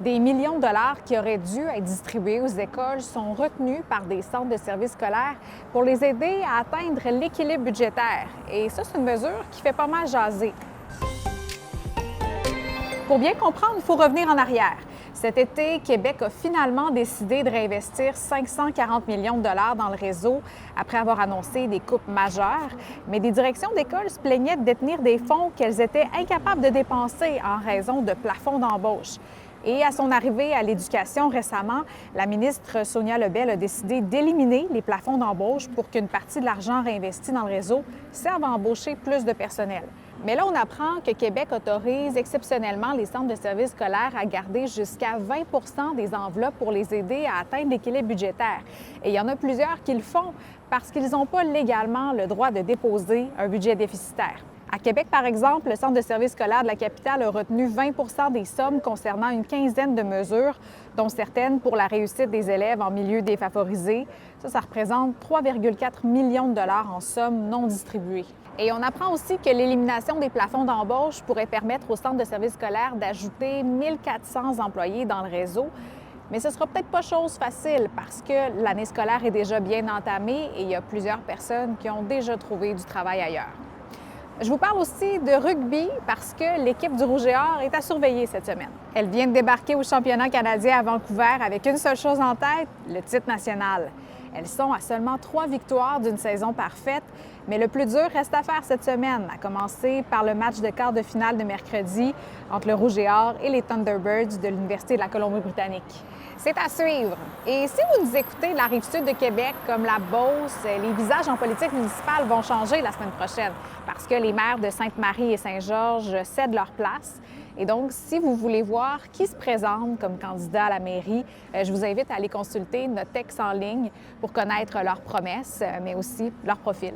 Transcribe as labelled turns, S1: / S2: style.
S1: Des millions de dollars qui auraient dû être distribués aux écoles sont retenus par des centres de services scolaires pour les aider à atteindre l'équilibre budgétaire. Et ça, c'est une mesure qui fait pas mal jaser. Pour bien comprendre, il faut revenir en arrière. Cet été, Québec a finalement décidé de réinvestir 540 millions de dollars dans le réseau après avoir annoncé des coupes majeures. Mais des directions d'école se plaignaient de détenir des fonds qu'elles étaient incapables de dépenser en raison de plafonds d'embauche. Et à son arrivée à l'Éducation récemment, la ministre Sonia Lebel a décidé d'éliminer les plafonds d'embauche pour qu'une partie de l'argent réinvesti dans le réseau serve à embaucher plus de personnel. Mais là, on apprend que Québec autorise exceptionnellement les centres de services scolaires à garder jusqu'à 20 des enveloppes pour les aider à atteindre l'équilibre budgétaire. Et il y en a plusieurs qui le font parce qu'ils n'ont pas légalement le droit de déposer un budget déficitaire. À Québec, par exemple, le Centre de services scolaires de la capitale a retenu 20 des sommes concernant une quinzaine de mesures, dont certaines pour la réussite des élèves en milieu défavorisé. Ça représente 3,4 millions de dollars en sommes non distribuées. Et on apprend aussi que l'élimination des plafonds d'embauche pourrait permettre au Centre de services scolaires d'ajouter 1400 employés dans le réseau. Mais ce ne sera peut-être pas chose facile parce que l'année scolaire est déjà bien entamée et il y a plusieurs personnes qui ont déjà trouvé du travail ailleurs. Je vous parle aussi de rugby parce que l'équipe du Rouge et Or est à surveiller cette semaine. Elle vient de débarquer au championnat canadien à Vancouver avec une seule chose en tête, le titre national. Elles sont à seulement 3 victoires d'une saison parfaite, mais le plus dur reste à faire cette semaine, à commencer par le match de quart de finale de mercredi entre le Rouge et Or et les Thunderbirds de l'Université de la Colombie-Britannique. C'est à suivre. Et si vous nous écoutez de la Rive-Sud de Québec, comme la Beauce, les visages en politique municipale vont changer la semaine prochaine parce que les maires de Sainte-Marie et Saint-Georges cèdent leur place. Et donc, si vous voulez voir qui se présente comme candidat à la mairie, je vous invite à aller consulter notre texte en ligne pour connaître leurs promesses, mais aussi leur profil.